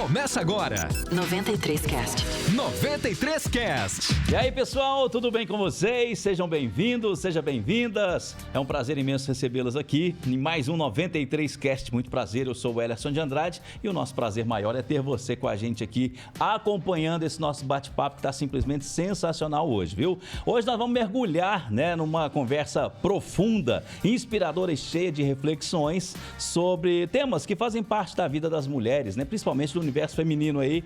Começa agora. 93Cast. 93Cast. E aí, pessoal, tudo bem com vocês? Sejam bem-vindos, sejam bem-vindas. É um prazer imenso recebê-las aqui em mais um 93Cast. Muito prazer, eu sou o Ellerson de Andrade e o nosso prazer maior é ter você com a gente aqui, acompanhando esse nosso bate-papo que está simplesmente sensacional hoje, viu? Hoje nós vamos mergulhar, numa conversa profunda, inspiradora e cheia de reflexões sobre temas que fazem parte da vida das mulheres, principalmente do universo feminino aí,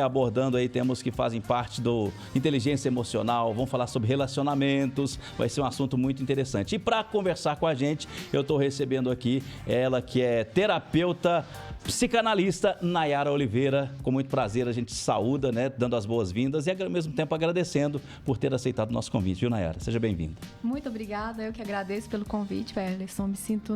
abordando aí temas que fazem parte do inteligência emocional, vamos falar sobre relacionamentos, vai ser um assunto muito interessante. E para conversar com a gente, eu estou recebendo aqui ela que é terapeuta, psicanalista, Nayara Oliveira. Com muito prazer a gente saúda, dando as boas-vindas e ao mesmo tempo agradecendo por ter aceitado o nosso convite, viu, Nayara? Seja bem-vinda. Muito obrigada, eu que agradeço pelo convite, Ellerson. Me sinto,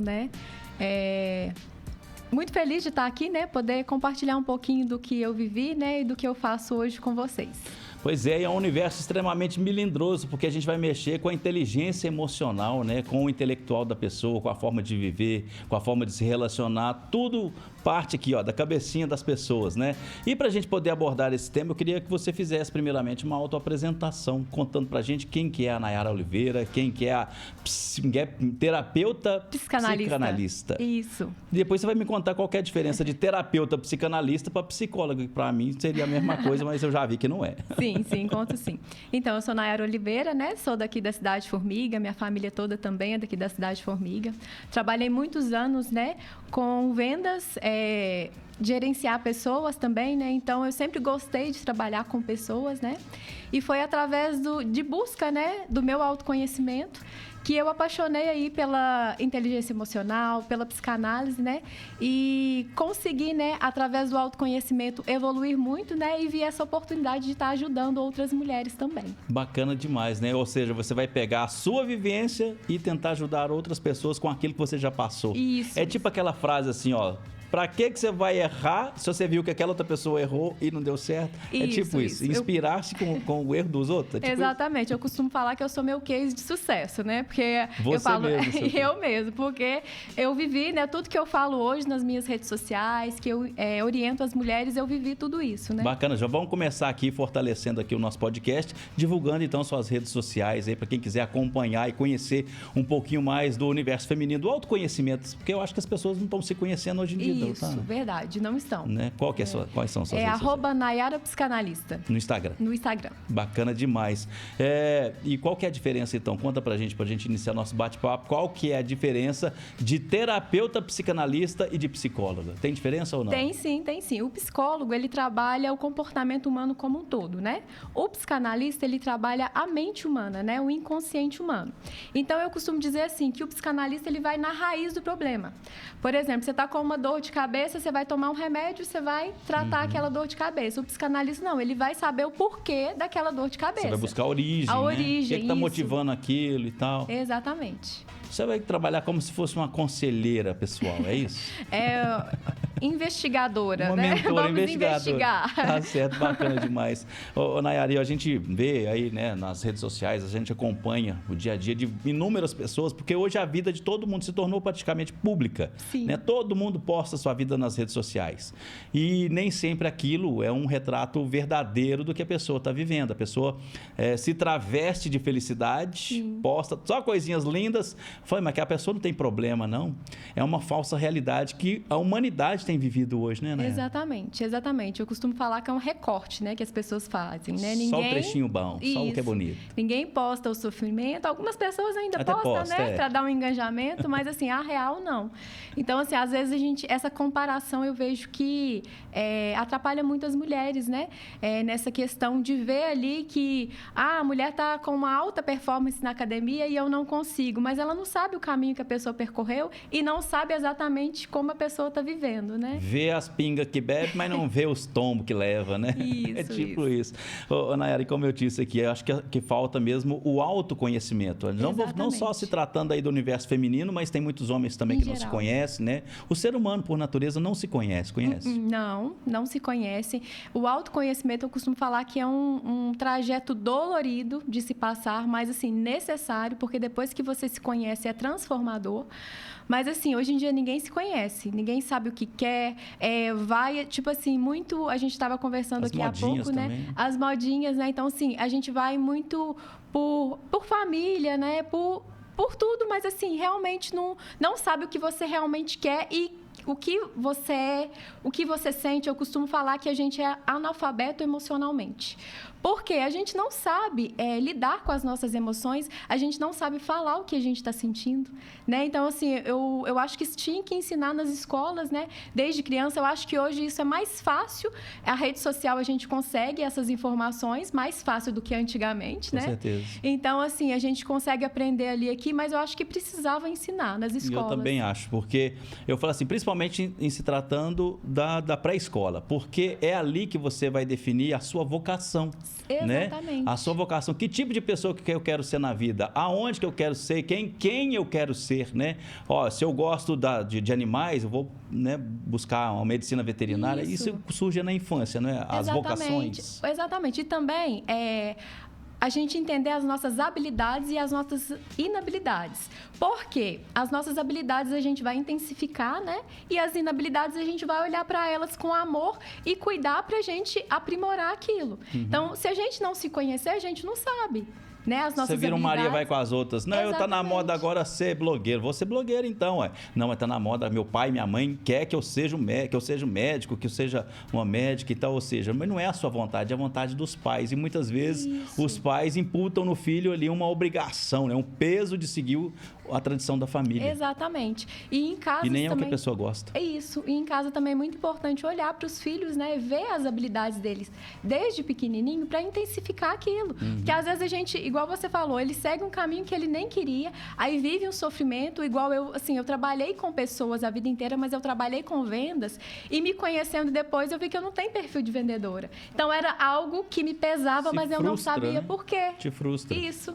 muito feliz de estar aqui, poder compartilhar um pouquinho do que eu vivi, e do que eu faço hoje com vocês. Pois é, é um universo extremamente melindroso, porque a gente vai mexer com a inteligência emocional, com o intelectual da pessoa, com a forma de viver, com a forma de se relacionar, tudo parte aqui, da cabecinha das pessoas, E para a gente poder abordar esse tema, eu queria que você fizesse primeiramente uma autoapresentação, contando pra gente quem que é a Nayara Oliveira, quem que é a terapeuta psicanalista. Isso. E depois você vai me contar qual que é a diferença de terapeuta psicanalista para psicóloga, que para mim seria a mesma coisa, mas eu já vi que não é. Sim, conto sim. Então, eu sou Nayara Oliveira, sou daqui da cidade de Formiga, minha família toda também é daqui da cidade de Formiga. Trabalhei muitos anos, com vendas, gerenciar pessoas também, Então, eu sempre gostei de trabalhar com pessoas, E foi através de busca, do meu autoconhecimento que eu apaixonei aí pela inteligência emocional, pela psicanálise, E consegui, através do autoconhecimento, evoluir muito, E vi essa oportunidade de estar ajudando outras mulheres também. Bacana demais, Ou seja, você vai pegar a sua vivência e tentar ajudar outras pessoas com aquilo que você já passou. Isso. É tipo aquela frase assim, pra que você vai errar se você viu que aquela outra pessoa errou e não deu certo? É tipo isso. Inspirar-se com o erro dos outros. Exatamente. Eu costumo falar que eu sou meu case de sucesso, Porque você eu falo mesmo, eu mesmo, porque eu vivi, tudo que eu falo hoje nas minhas redes sociais, que eu oriento as mulheres, eu vivi tudo isso, Bacana. Já vamos começar aqui fortalecendo aqui o nosso podcast, divulgando então suas redes sociais aí para quem quiser acompanhar e conhecer um pouquinho mais do universo feminino, do autoconhecimento, porque eu acho que as pessoas não estão se conhecendo hoje em dia. Isso, verdade, não estão. Quais são suas redes sociais? @Nayara Psicanalista. No Instagram? No Instagram. Bacana demais. E qual que é a diferença, então? Conta pra gente iniciar nosso bate-papo. Qual que é a diferença de terapeuta psicanalista e de psicóloga? Tem diferença ou não? Tem sim. O psicólogo, ele trabalha o comportamento humano como um todo, O psicanalista, ele trabalha a mente humana, o inconsciente humano. Então, eu costumo dizer assim, que o psicanalista, ele vai na raiz do problema. Por exemplo, você está com uma dor de cabeça, você vai tomar um remédio, você vai tratar aquela dor de cabeça. O psicanalista não, ele vai saber o porquê daquela dor de cabeça. Você vai buscar a origem, A origem, o que está motivando aquilo e tal. Exatamente. Você vai trabalhar como se fosse uma conselheira pessoal, é isso? Investigadora, uma mentora, Vamos investigadora. Investigar. Tá certo, bacana demais. Nayara, a gente vê aí, nas redes sociais, a gente acompanha o dia a dia de inúmeras pessoas, porque hoje a vida de todo mundo se tornou praticamente pública. Sim. Todo mundo posta sua vida nas redes sociais. E nem sempre aquilo é um retrato verdadeiro do que a pessoa está vivendo. A pessoa se traveste de felicidade, Sim. Posta só coisinhas lindas. Mas que a pessoa não tem problema, não. É uma falsa realidade que a humanidade tem vivido hoje, Nayara? Exatamente. Eu costumo falar que é um recorte, que as pessoas fazem, Só o trechinho bom, Isso. só o que é bonito. Ninguém posta o sofrimento. Algumas pessoas ainda postam, para dar um engajamento, mas assim, a real não. Então, assim, às vezes essa comparação eu vejo que atrapalha muito as mulheres, nessa questão de ver ali que a mulher está com uma alta performance na academia e eu não consigo, mas ela não sabe o caminho que a pessoa percorreu e não sabe exatamente como a pessoa está vivendo, Vê as pingas que bebe, mas não vê os tombos que leva, Isso, é tipo isso. Nayara, como eu disse aqui, eu acho que falta mesmo o autoconhecimento. Não só se tratando aí do universo feminino, mas tem muitos homens também que não se conhecem, O ser humano, por natureza, não se conhece. Não se conhece. O autoconhecimento, eu costumo falar que é um trajeto dolorido de se passar, mas assim, necessário, porque depois que você se conhece é transformador. Mas assim, hoje em dia ninguém se conhece, ninguém sabe o que quer, quer, vai, tipo assim, muito... A gente estava conversando As aqui há pouco, modinhas né? também. As modinhas, né? Então, assim, a gente vai muito por família, né? Por tudo, mas, assim, realmente não sabe o que você realmente quer e o que você é, o que você sente. Eu costumo falar que a gente é analfabeto emocionalmente. Porque a gente não sabe lidar com as nossas emoções, a gente não sabe falar o que a gente está sentindo, né? Então, assim, eu acho que isso tinha que ensinar nas escolas, né? Desde criança, eu acho que hoje isso é mais fácil. A rede social, a gente consegue essas informações mais fácil do que antigamente, né? Com certeza. Então, assim, a gente consegue aprender ali aqui, mas eu acho que precisava ensinar nas escolas. Eu também acho, porque eu falo assim, principalmente em se tratando da pré-escola, porque é ali que você vai definir a sua vocação. Exatamente. Né? A sua vocação, que tipo de pessoa que eu quero ser na vida, aonde que eu quero ser, quem eu quero ser, né? Ó, se eu gosto de animais, eu vou, né, buscar uma medicina veterinária. Isso surge na infância, né? As vocações. Exatamente. E também a gente entender as nossas habilidades e as nossas inabilidades. Porque as nossas habilidades a gente vai intensificar, né? E as inabilidades a gente vai olhar para elas com amor e cuidar para a gente aprimorar aquilo. Então, se a gente não se conhecer, a gente não sabe. Né, as nossas Você vira um Maria vai com as outras. Não, Exatamente. eu tá na moda agora ser blogueiro. Vou ser blogueiro então, ué. Não, mas tá na moda, meu pai, minha mãe quer que eu seja um médico, que eu seja uma médica e tal, ou seja, mas não é a sua vontade, é a vontade dos pais. E muitas vezes os pais imputam no filho ali uma obrigação, né, um peso de seguir a tradição da família. Exatamente. E em casa e nem também, é o que a pessoa gosta. É isso. E em casa também é muito importante olhar para os filhos, né? Ver as habilidades deles desde pequenininho para intensificar aquilo. Porque às vezes a gente, igual você falou, ele segue um caminho que ele nem queria, aí vive um sofrimento, igual eu trabalhei com pessoas a vida inteira, mas eu trabalhei com vendas e me conhecendo depois eu vi que eu não tenho perfil de vendedora. Então era algo que me pesava, mas eu não sabia por quê. Te frustra. Isso.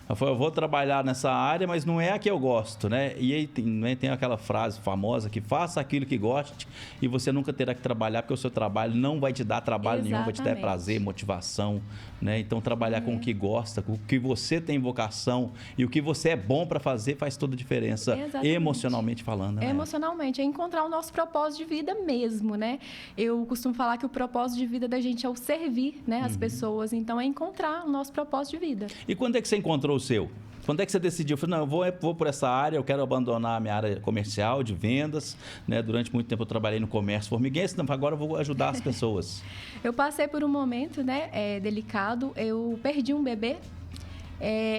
Eu vou trabalhar nessa área, mas não é a que eu gosto, né? E aí tem aquela frase famosa que faça aquilo que goste e você nunca terá que trabalhar, porque o seu trabalho não vai te dar trabalho nenhum, vai te dar prazer, motivação, né? Então, trabalhar com o que gosta, com o que você tem vocação e o que você é bom para fazer faz toda a diferença, emocionalmente falando. Né? Emocionalmente, é encontrar o nosso propósito de vida mesmo, né? Eu costumo falar que o propósito de vida da gente é o servir, né, as pessoas. Então, é encontrar o nosso propósito de vida. E quando é que você encontrou o seu? Quando é que você decidiu? Falei, não, eu vou por essa área, eu quero abandonar a minha área comercial, de vendas, né? Durante muito tempo eu trabalhei no comércio formiguense, então agora eu vou ajudar as pessoas. Eu passei por um momento, né, delicado, eu perdi um bebê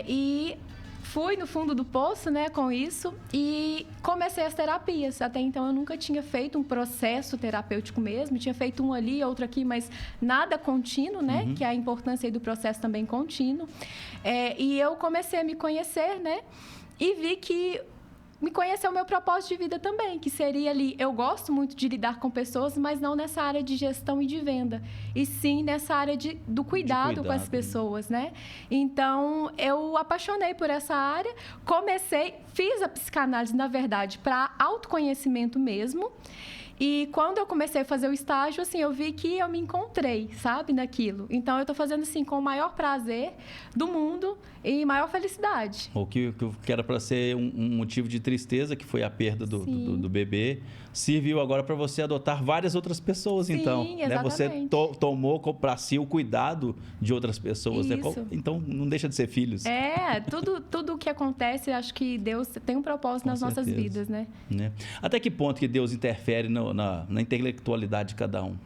e fui no fundo do poço, né, com isso e comecei as terapias. Até então eu nunca tinha feito um processo terapêutico mesmo, tinha feito um ali, outro aqui, mas nada contínuo, né, que é a importância aí do processo também contínuo. E eu comecei a me conhecer, né, e vi que me conhecer o meu propósito de vida também, que seria ali, eu gosto muito de lidar com pessoas, mas não nessa área de gestão e de venda, e sim nessa área do cuidado com as pessoas, né? Então, eu apaixonei por essa área, fiz a psicanálise, na verdade, para autoconhecimento mesmo. E quando eu comecei a fazer o estágio, assim, eu vi que eu me encontrei, sabe, naquilo. Então, eu estou fazendo, assim, com o maior prazer do mundo e maior felicidade. O que era para ser um motivo de tristeza, que foi a perda do bebê, serviu agora para você adotar várias outras pessoas. Sim, então. Né? Você tomou para si o cuidado de outras pessoas. Né? Então, não deixa de ser filhos. Tudo o que acontece, eu acho que Deus tem um propósito nas nossas vidas, né? Até que ponto que Deus interfere na intelectualidade de cada um?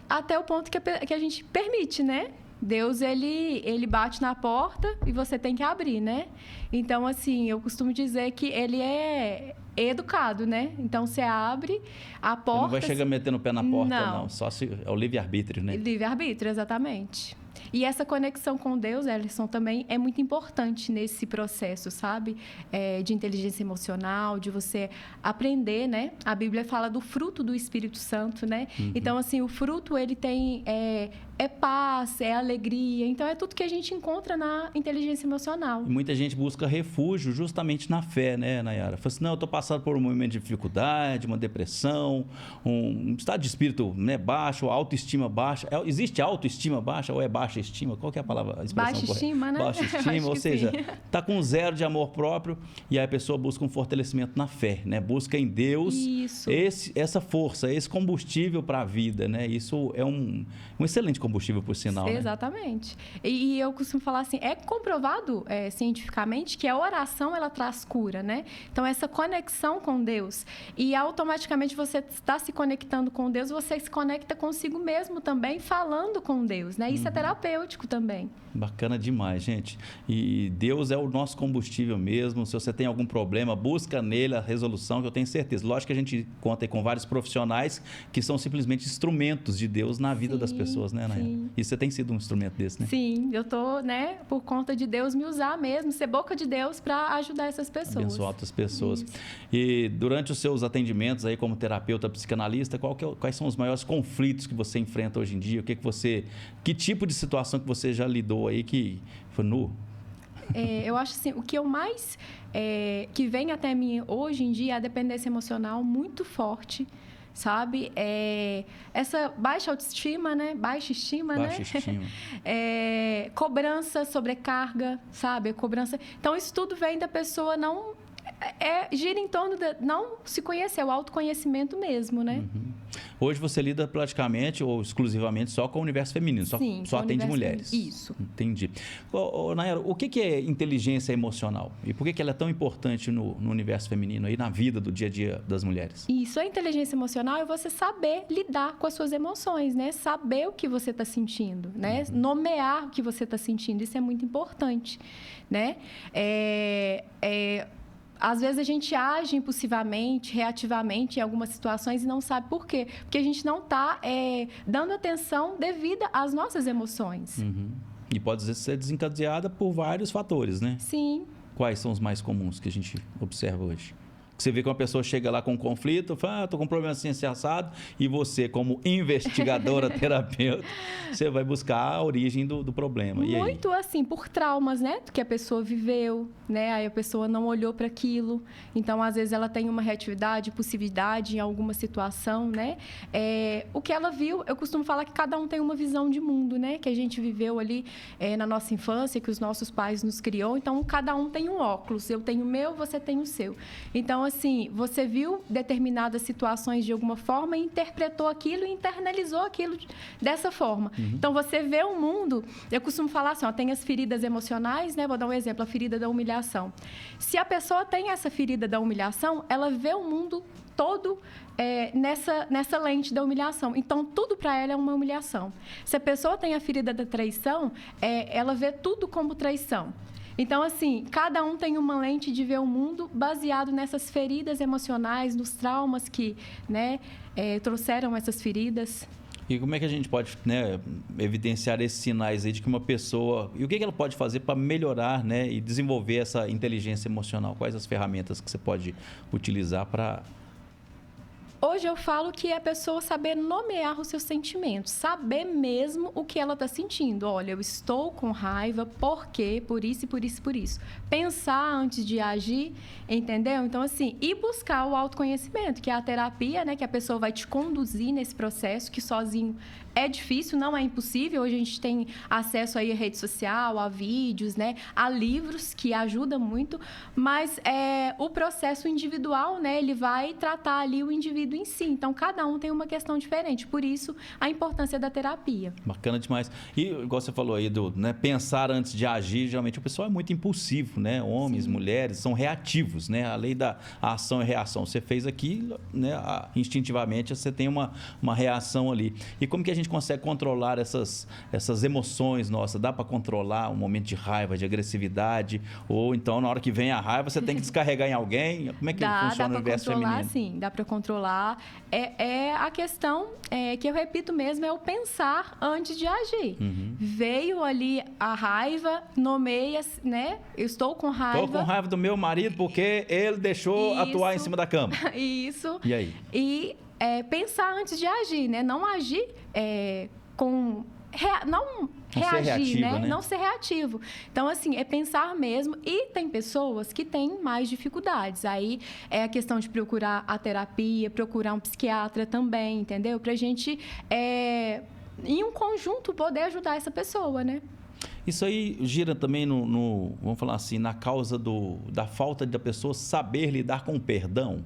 Até o ponto que a gente permite, né? Deus, ele bate na porta e você tem que abrir, né? Então, assim, eu costumo dizer que ele é educado, né? Então, você abre a porta... Você não vai chegar metendo o pé na porta, não. Só se é o livre-arbítrio, né? Livre-arbítrio, exatamente. E essa conexão com Deus, Ellerson, também é muito importante nesse processo, sabe? De inteligência emocional, de você aprender, né? A Bíblia fala do fruto do Espírito Santo, né? Então, assim, o fruto, ele tem é paz, é alegria. Então, é tudo que a gente encontra na inteligência emocional. E muita gente busca refúgio justamente na fé, né, Nayara? Fala assim, não, eu estou passando por um momento de dificuldade, uma depressão, um estado de espírito, né, baixo, autoestima baixa. Existe autoestima baixa ou é baixa estima? Qual que é a palavra? A expressão Baixa correta? estima, né? Baixa estima, ou seja, sim. está com zero de amor próprio e aí a pessoa busca um fortalecimento na fé, né? Busca em Deus essa força, esse combustível para a vida, né? Isso é um excelente combustível, por sinal. Exatamente. Né? E eu costumo falar assim, é comprovado cientificamente que a oração, ela traz cura, né? Então, essa conexão com Deus, e automaticamente você está se conectando com Deus, você se conecta consigo mesmo também, falando com Deus, né? Isso é terapêutico também. Bacana demais, gente. E Deus é o nosso combustível mesmo. Se você tem algum problema, busca nele a resolução, que eu tenho certeza. Lógico que a gente conta aí com vários profissionais que são simplesmente instrumentos de Deus na vida das pessoas, né, Nayara? E você tem sido um instrumento desse, né? Sim, eu tô, né, por conta de Deus me usar mesmo, ser boca de Deus para ajudar essas pessoas. Abençoar outras pessoas. E durante os seus atendimentos aí como terapeuta psicanalista, quais são os maiores conflitos que você enfrenta hoje em dia? Que tipo de situação que você já lidou aí que foi nu? Eu acho assim, o que eu mais que vem até mim hoje em dia é a dependência emocional muito forte, sabe? Essa baixa autoestima, né? Baixa estima. Cobrança, sobrecarga, sabe? Cobrança. Então, isso tudo vem da pessoa não... gira em torno de não se conhecer, o autoconhecimento mesmo, né? Hoje você lida praticamente ou exclusivamente só com o universo feminino, só atende mulheres. Isso. Entendi. Nayara, o que é inteligência emocional? E por que ela é tão importante no universo feminino e na vida do dia a dia das mulheres? Isso, a inteligência emocional é você saber lidar com as suas emoções, né? Saber o que você está sentindo, né? Nomear o que você está sentindo, isso é muito importante, né? Às vezes a gente age impulsivamente, reativamente em algumas situações e não sabe por quê. Porque a gente não está dando atenção devida às nossas emoções. E pode ser desencadeada por vários fatores, né? Sim. Quais são os mais comuns que a gente observa hoje? Você vê que uma pessoa chega lá com um conflito, fala, estou com um problema assim, assado, e você, como investigadora, terapeuta, você vai buscar a origem do problema. E muito assim, por traumas, né? Que a pessoa viveu, né? Aí a pessoa não olhou para aquilo. Então, às vezes, ela tem uma reatividade, impulsividade em alguma situação, né? O que ela viu, eu costumo falar que cada um tem uma visão de mundo, né? Que a gente viveu ali na nossa infância, que os nossos pais nos criou. Então, cada um tem um óculos. Eu tenho o meu, você tem o seu. Então, assim, você viu determinadas situações de alguma forma e interpretou aquilo e internalizou aquilo dessa forma. Então, você vê o mundo... Eu costumo falar assim, tem as feridas emocionais, né? Vou dar um exemplo, a ferida da humilhação. Se a pessoa tem essa ferida da humilhação, ela vê o mundo todo nessa lente da humilhação. Então, tudo para ela é uma humilhação. Se a pessoa tem a ferida da traição, ela vê tudo como traição. Então, assim, cada um tem uma lente de ver o mundo baseado nessas feridas emocionais, nos traumas que, né, trouxeram essas feridas. E como é que a gente pode, né, evidenciar esses sinais aí de que uma pessoa... E o que ela pode fazer para melhorar, né, e desenvolver essa inteligência emocional? Quais as ferramentas que você pode utilizar para... Hoje eu falo que é a pessoa saber nomear os seus sentimentos, saber mesmo o que ela está sentindo. Olha, eu estou com raiva, por quê? Por isso, por isso, por isso. Pensar antes de agir, entendeu? Então, assim, e buscar o autoconhecimento, que é a terapia, né? Que a pessoa vai te conduzir nesse processo, que sozinho é difícil, não é impossível. Hoje a gente tem acesso aí à rede social, a vídeos, né? A livros, que ajuda muito. Mas o processo individual, né? Ele vai tratar ali o indivíduo em si. Então, cada um tem uma questão diferente. Por isso, a importância da terapia. Bacana demais. E, igual você falou aí, né, pensar antes de agir, geralmente o pessoal é muito impulsivo, né? Homens, mulheres, são reativos, né? A lei da ação e reação. Você fez aqui, né? Instintivamente, você tem uma reação ali. E como que a gente consegue controlar essas emoções nossas? Dá para controlar um momento de raiva, de agressividade? Ou então, na hora que vem a raiva, você tem que descarregar em alguém? Como é que funciona no universo feminino? Dá para controlar, sim. Dá para controlar. A questão que eu repito mesmo é o pensar antes de agir. Veio ali a raiva, nomeia, né? Eu estou com raiva. Estou com raiva do meu marido porque ele deixou atuar em cima da cama. Isso. E aí? E pensar antes de agir, né? Não agir com não ser reagir, reativa, né? Não ser reativo. Então, assim, é pensar mesmo. E tem pessoas que têm mais dificuldades. Aí é a questão de procurar a terapia, procurar um psiquiatra também, entendeu? Pra gente, em um conjunto, poder ajudar essa pessoa, né? Isso aí gira também vamos falar assim, na causa da falta da pessoa saber lidar com o perdão.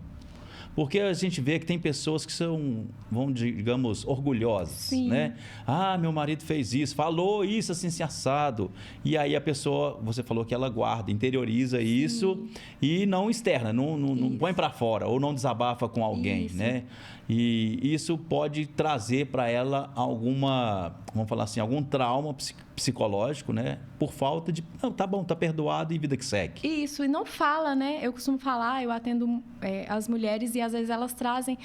Porque a gente vê que tem pessoas que são, digamos, orgulhosas, Sim. né? Ah, meu marido fez isso, falou isso assim, assim, assado. E aí a pessoa, você falou que ela guarda, interioriza isso e não externa, não põe para fora ou não desabafa com alguém, né? E isso pode trazer para ela vamos falar assim, algum trauma psicológico, né? Por falta de, não, tá bom, tá perdoado e vida que segue. Isso, e não fala, né? Eu costumo falar, eu atendo as mulheres e às vezes elas trazem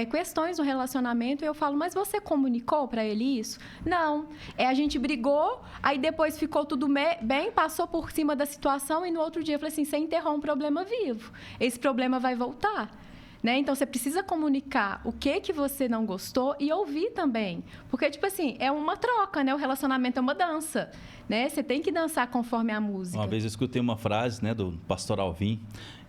questões no relacionamento e eu falo, mas você comunicou para ele isso? Não. A gente brigou, aí depois ficou tudo bem, passou por cima da situação e no outro dia eu falei assim, você enterrou um problema vivo. Esse problema vai voltar. Né? Então, você precisa comunicar o que você não gostou e ouvir também. Porque, tipo assim, é uma troca, né? O relacionamento é uma dança, né? Você tem que dançar conforme a música. Uma vez eu escutei uma frase, né, do pastor Alvim.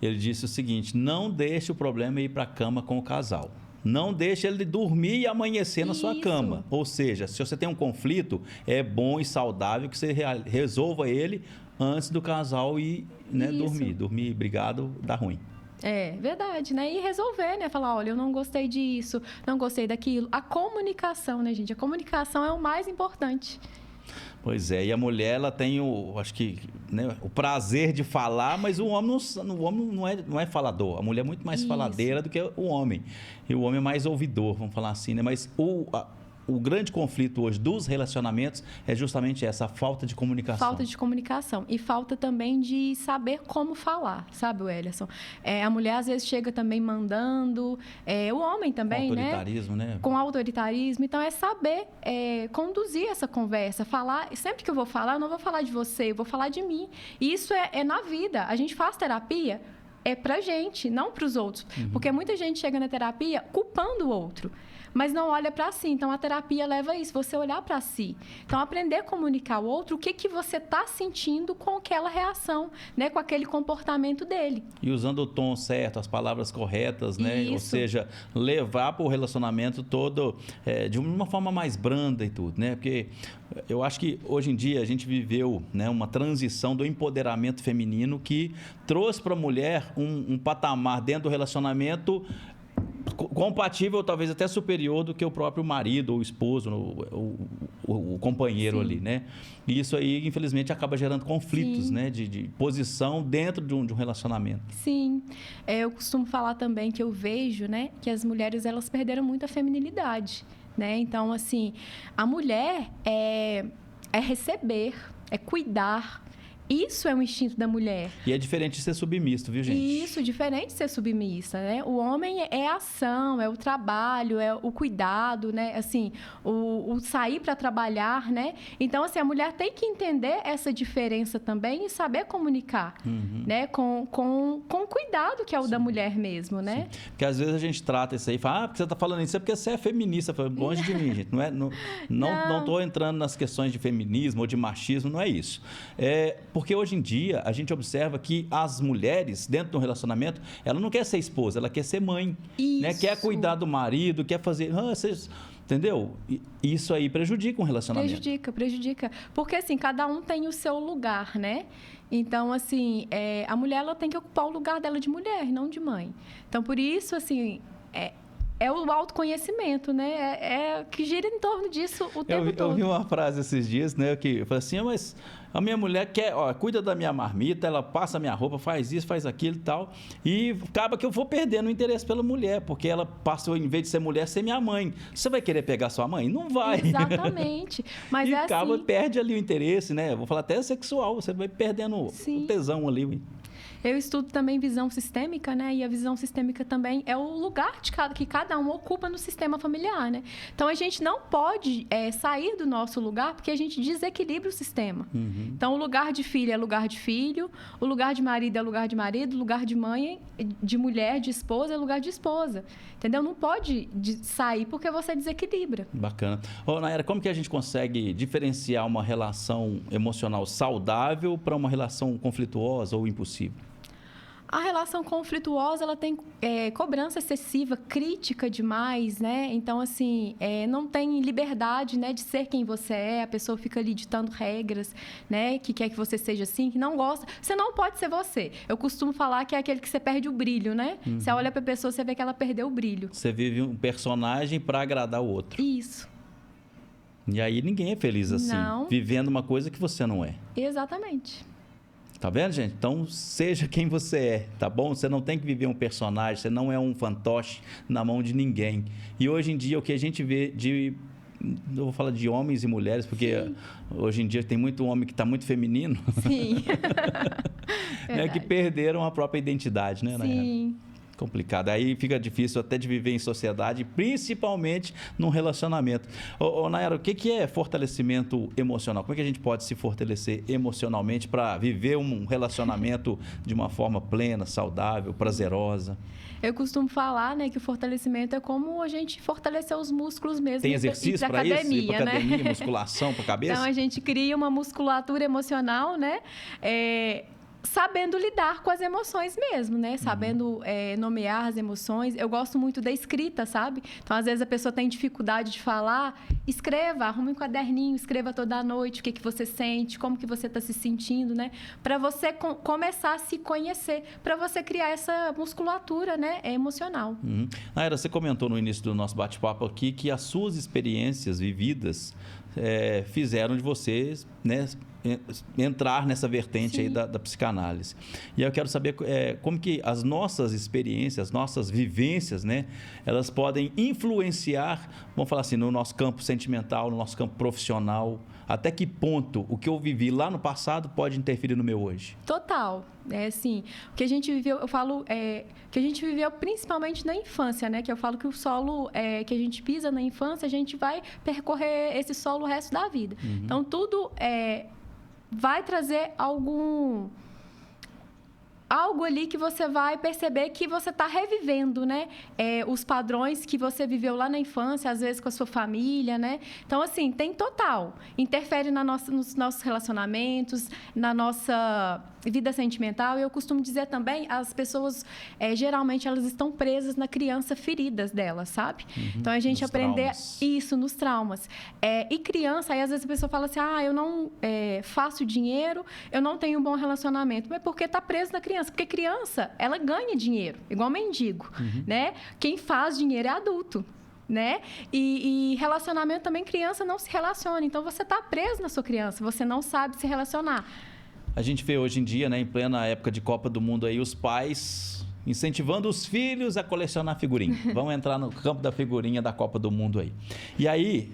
Ele disse o seguinte, não deixe o problema ir para a cama com o casal. Não deixe ele dormir e amanhecer na sua cama. Ou seja, se você tem um conflito, é bom e saudável que você resolva ele antes do casal ir, né, dormir. Dormir brigado dá ruim. É verdade, né? E resolver, né? Falar, olha, eu não gostei disso, não gostei daquilo. A comunicação, né, gente? A comunicação é o mais importante. Pois é, e a mulher, ela tem acho que, né, o prazer de falar, mas o homem não é falador. A mulher é muito mais faladeira do que o homem. E o homem é mais ouvidor, vamos falar assim, né? Mas o grande conflito hoje dos relacionamentos é justamente essa falta de comunicação. Falta de comunicação. E falta também de saber como falar, sabe, Wellerson? A mulher, às vezes, chega também mandando. O homem também, com autoritarismo, né? Com autoritarismo. Então, é saber conduzir essa conversa. Falar. Sempre que eu vou falar, eu não vou falar de você, eu vou falar de mim. E isso é na vida. A gente faz terapia pra gente, não pros outros. Porque muita gente chega na terapia culpando o outro. Mas não olha para si. Então, a terapia leva a isso, você olhar para si. Então, aprender a comunicar ao outro o que você está sentindo com aquela reação, né? Com aquele comportamento dele. E usando o tom certo, as palavras corretas, né? Isso. Ou seja, levar para o relacionamento todo de uma forma mais branda e tudo, né? Porque eu acho que hoje em dia a gente viveu, né, uma transição do empoderamento feminino que trouxe para a mulher um patamar dentro do relacionamento compatível, talvez até superior do que o próprio marido, ou o esposo, o companheiro ali, né? E isso aí, infelizmente, acaba gerando conflitos, né? De posição dentro de um relacionamento. Sim. Eu costumo falar também que eu vejo, né, que as mulheres, elas perderam muito a feminilidade, né? Então, assim, a mulher é receber, é cuidar. Isso é um instinto da mulher. E é diferente de ser submisso, viu, gente? Isso, diferente de ser submissa, né? O homem é a ação, é o trabalho, é o cuidado, né? Assim, o sair para trabalhar, né? Então, assim, a mulher tem que entender essa diferença também e saber comunicar, né? Com cuidado, que é o da mulher mesmo, né? Sim. Porque às vezes a gente trata isso aí e fala, porque você está falando isso é porque você é feminista. Longe de mim, gente. Não estou entrando nas questões de feminismo ou de machismo, não é isso. Porque hoje em dia a gente observa que as mulheres, dentro de um relacionamento, ela não quer ser esposa, ela quer ser mãe. Né? Quer cuidar do marido, quer fazer... entendeu? Isso aí prejudica um relacionamento. Prejudica. Porque, assim, cada um tem o seu lugar, né? Então, assim, a mulher, ela tem que ocupar o lugar dela de mulher, não de mãe. Então, por isso, assim... É o autoconhecimento, né? Que gira em torno disso o tempo todo. Eu vi uma frase esses dias, né? Que eu falei assim, mas a minha mulher cuida da minha marmita, ela passa a minha roupa, faz isso, faz aquilo e tal. E acaba que eu vou perdendo o interesse pela mulher, porque ela passou, em vez de ser mulher, ser minha mãe. Você vai querer pegar sua mãe? Não vai. Exatamente. Mas e acaba, perde ali o interesse, né? Eu vou falar até sexual, você vai perdendo o tesão ali. Eu estudo também visão sistêmica, né? E a visão sistêmica também é o lugar que cada um ocupa no sistema familiar, né? Então, a gente não pode sair do nosso lugar porque a gente desequilibra o sistema. Então, o lugar de filho é lugar de filho, o lugar de marido é lugar de marido, o lugar de mãe, de mulher, de esposa é lugar de esposa. Entendeu? Não pode sair porque você desequilibra. Bacana. Ô, Nayara, como que a gente consegue diferenciar uma relação emocional saudável para uma relação conflituosa ou impossível? A relação conflituosa, ela tem cobrança excessiva, crítica demais, né? Então, assim, não tem liberdade, né, de ser quem você é. A pessoa fica ali ditando regras, né, que quer que você seja assim, que não gosta. Você não pode ser você. Eu costumo falar que é aquele que você perde o brilho, né? Você olha pra pessoa, você vê que ela perdeu o brilho. Você vive um personagem para agradar o outro. Isso. E aí ninguém é feliz assim, Não. vivendo uma coisa que você não é. Exatamente. Tá vendo, gente? Então, seja quem você é, tá bom? Você não tem que viver um personagem, você não é um fantoche na mão de ninguém. E hoje em dia, o que a gente vê eu vou falar de homens e mulheres, porque hoje em dia tem muito homem que está muito feminino. Sim. Que perderam a própria identidade, né, Nayara? Sim. Complicado. Aí fica difícil até de viver em sociedade, principalmente num relacionamento. Ô, Nayara, o que é fortalecimento emocional? Como é que a gente pode se fortalecer emocionalmente para viver um relacionamento de uma forma plena, saudável, prazerosa? Eu costumo falar, né, que o fortalecimento é como a gente fortalecer os músculos mesmo. Tem exercício para isso? Ir para academia, né? musculação para a cabeça? Então, a gente cria uma musculatura emocional, né? Sabendo lidar com as emoções mesmo, né? Sabendo nomear as emoções. Eu gosto muito da escrita, sabe? Então, às vezes, a pessoa tem dificuldade de falar. Escreva, arrume um caderninho, escreva toda noite o que você sente, como que você está se sentindo, né? Para você começar a se conhecer, para você criar essa musculatura, né? Emocional. Nayara, você comentou no início do nosso bate-papo aqui que as suas experiências vividas fizeram de vocês, né, entrar nessa vertente aí da psicanálise. E eu quero saber como que as nossas experiências, as nossas vivências, né, elas podem influenciar, vamos falar assim, no nosso campo sentimental, no nosso campo profissional. Até que ponto o que eu vivi lá no passado pode interferir no meu hoje? Total. Assim, o que a gente viveu, eu falo, que a gente viveu principalmente na infância, né? Que eu falo que o solo que a gente pisa na infância, a gente vai percorrer esse solo o resto da vida. Então, tudo vai trazer algo ali que você vai perceber que você está revivendo, né? Os padrões que você viveu lá na infância, às vezes com a sua família, né? Então, assim, tem total. Interfere nos nossos relacionamentos, na nossa vida sentimental. E eu costumo dizer também, as pessoas, geralmente, elas estão presas na criança, feridas delas, sabe? Então, a gente aprender isso nos traumas. E criança, aí às vezes a pessoa fala assim, eu não faço dinheiro, eu não tenho um bom relacionamento. Mas porque está preso na criança. Porque criança, ela ganha dinheiro, igual mendigo, né? Quem faz dinheiro é adulto, né? E relacionamento também, criança não se relaciona. Então, você está preso na sua criança, você não sabe se relacionar. A gente vê hoje em dia, né, em plena época de Copa do Mundo aí, os pais incentivando os filhos a colecionar figurinha. Vão entrar no campo da figurinha da Copa do Mundo aí. E aí,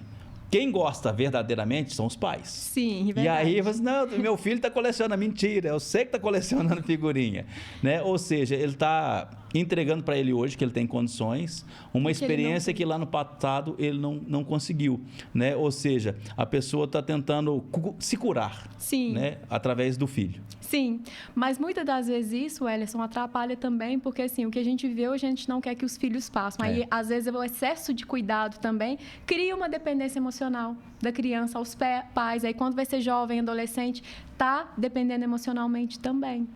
quem gosta verdadeiramente são os pais. Sim, verdade. E aí, você, não, meu filho está colecionando. Mentira, eu sei que está colecionando figurinha. Né? Ou seja, ele está entregando para ele hoje, que ele tem condições, uma experiência que lá no passado ele não conseguiu. Né? Ou seja, a pessoa está tentando se curar. Sim. Né? Através do filho. Sim, mas muitas das vezes isso, Wellerson, atrapalha também, porque assim, o que a gente viveu, a gente não quer que os filhos passem. Aí, às vezes, o excesso de cuidado também cria uma dependência emocional da criança aos pais. Aí, quando vai ser jovem, adolescente, tá dependendo emocionalmente também.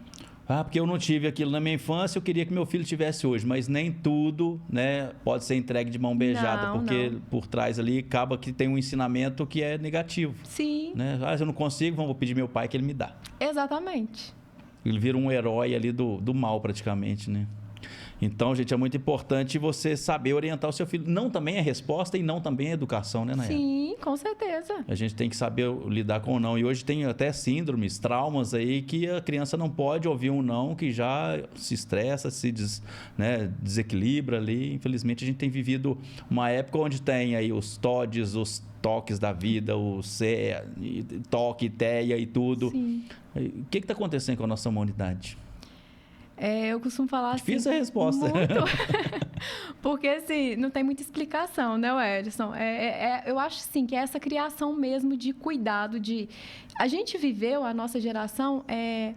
Porque eu não tive aquilo na minha infância, eu queria que meu filho tivesse hoje, mas nem tudo, né, pode ser entregue de mão beijada, porque por trás ali acaba que tem um ensinamento que é negativo. Sim. Né? Se eu não consigo, vou pedir meu pai que ele me dá. Exatamente. Ele vira um herói ali do mal praticamente, né? Então, gente, é muito importante você saber orientar o seu filho. Não também é resposta e não também é educação, né, Nayara? Sim, com certeza. A gente tem que saber lidar com o não. E hoje tem até síndromes, traumas aí que a criança não pode ouvir um não, que já se estressa, desequilibra ali. Infelizmente, a gente tem vivido uma época onde tem aí os TODs, os toques da vida, o toque, teia e tudo. Sim. O que está acontecendo com a nossa humanidade? Eu costumo falar assim... Difícil a resposta. Muito. Porque, assim, não tem muita explicação, né, Edson? Eu acho, sim, que é essa criação mesmo de cuidado, de... A gente viveu, a nossa geração,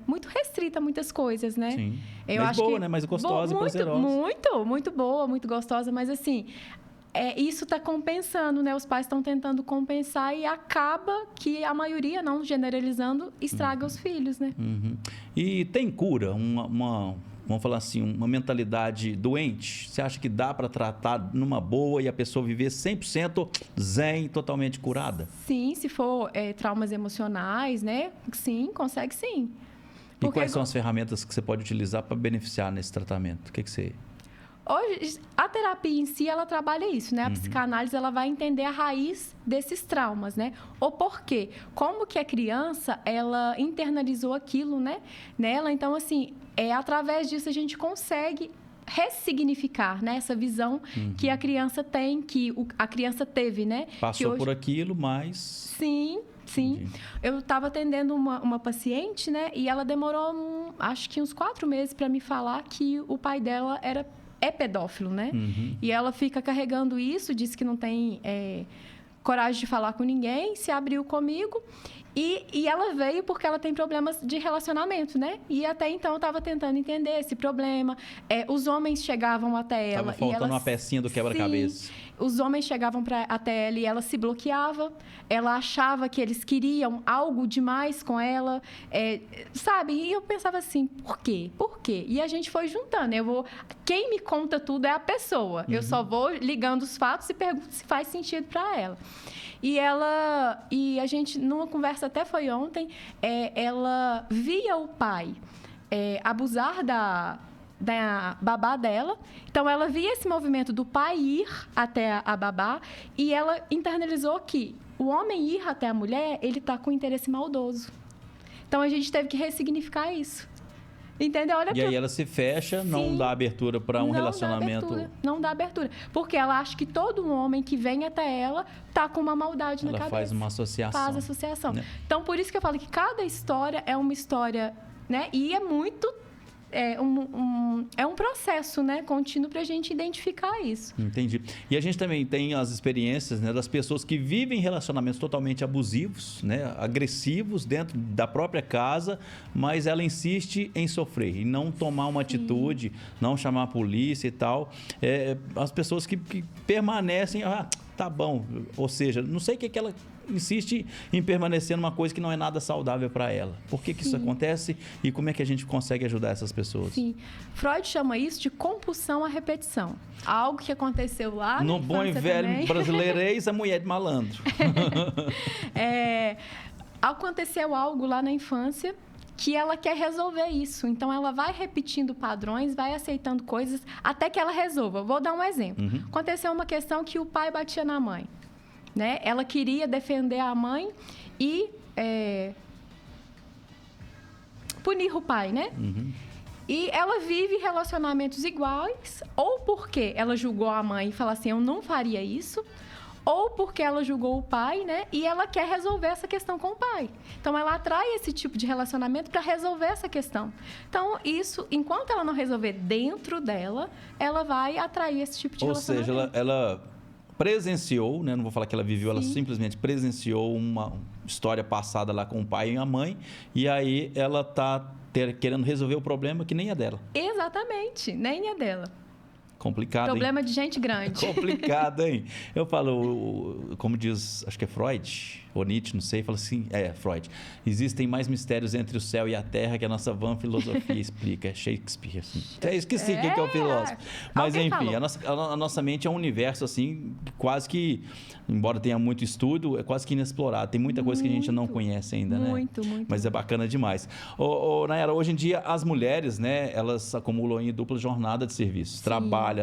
muito restrita a muitas coisas, né? Sim. Eu mas acho boa, que... né? Mais gostosa e muito, prazerosa. muito boa, muito gostosa, mas, assim... isso está compensando, né? Os pais estão tentando compensar e acaba que a maioria, não generalizando, estraga os filhos, né? Uhum. E tem cura? Vamos falar assim, uma mentalidade doente? Você acha que dá para tratar numa boa e a pessoa viver 100% zen, totalmente curada? Sim, se for traumas emocionais, né? Sim, consegue sim. E quais são as ferramentas que você pode utilizar para beneficiar nesse tratamento? O que você... Hoje, a terapia em si, ela trabalha isso, né? A psicanálise, ela vai entender a raiz desses traumas, né? O porquê. Como que a criança, ela internalizou aquilo, né? Nela. Então, assim, através disso a gente consegue ressignificar, né? Essa visão que a criança tem, que a criança teve, né? Passou hoje... por aquilo, mas... Sim. Entendi. Eu estava atendendo uma paciente, né? E ela demorou, acho que uns 4 meses para me falar que o pai dela é pedófilo, né? E ela fica carregando isso, disse que não tem coragem de falar com ninguém, se abriu comigo. E ela veio porque ela tem problemas de relacionamento, né? E até então eu estava tentando entender esse problema. Os homens chegavam até ela... Estava faltando uma pecinha do quebra-cabeça. Os homens chegavam até ela e ela se bloqueava. Ela achava que eles queriam algo demais com ela, sabe? E eu pensava assim, por quê? Por quê? E a gente foi juntando. Quem me conta tudo é a pessoa. Eu só vou ligando os fatos e pergunto se faz sentido para ela. E a gente, numa conversa até foi ontem, ela via o pai abusar da babá dela. Então, ela via esse movimento do pai ir até a babá e ela internalizou que o homem ir até a mulher, ele está com interesse maldoso. Então, a gente teve que ressignificar isso. Entendeu? Olha, e aí ela se fecha, não dá abertura para um relacionamento. Não dá abertura. Porque ela acha que todo homem que vem até ela tá com uma maldade na cabeça. Ela faz uma associação. Faz associação. Né? Então, por isso que eu falo que cada história é uma história, né? E é muito... É um processo, né, contínuo para a gente identificar isso. Entendi. E a gente também tem as experiências, né, das pessoas que vivem relacionamentos totalmente abusivos, né, agressivos dentro da própria casa, mas ela insiste em sofrer, em não tomar uma atitude, não chamar a polícia e tal. As pessoas que permanecem, tá bom, ou seja, não sei o que ela insiste em permanecer numa coisa que não é nada saudável para ela. Por que isso acontece e como é que a gente consegue ajudar essas pessoas? Sim. Freud chama isso de compulsão à repetição. Algo que aconteceu lá no bom e velho também. Brasileirês, a mulher de malandro. Aconteceu algo lá na infância que ela quer resolver isso. Então, ela vai repetindo padrões, vai aceitando coisas até que ela resolva. Vou dar um exemplo. Aconteceu uma questão que o pai batia na mãe. Né? Ela queria defender a mãe e punir o pai, né? E ela vive relacionamentos iguais, ou porque ela julgou a mãe e falou assim, eu não faria isso, ou porque ela julgou o pai, né? E ela quer resolver essa questão com o pai. Então, ela atrai esse tipo de relacionamento para resolver essa questão. Então, isso, enquanto ela não resolver dentro dela, ela vai atrair esse tipo de relacionamento. Ou seja, ela presenciou, né? Não vou falar que ela viveu, ela simplesmente presenciou uma história passada lá com o pai e a mãe, e aí ela está querendo resolver o problema que nem é dela. Exatamente, nem é dela. Complicado, problema de gente grande. Complicado, hein? Eu falo, como diz, acho que é Freud, ou Nietzsche, não sei, fala assim, Freud. Existem mais mistérios entre o céu e a terra que a nossa vã filosofia explica. É Shakespeare, assim. Esqueci quem que é o filósofo. Mas, enfim, a nossa mente é um universo, assim, quase que, embora tenha muito estudo, é quase que inexplorado. Tem muita coisa que a gente não conhece ainda, né? Muito. Mas é bacana demais. Nayara, hoje em dia, as mulheres, né, elas acumulam em dupla jornada de serviços. Trabalha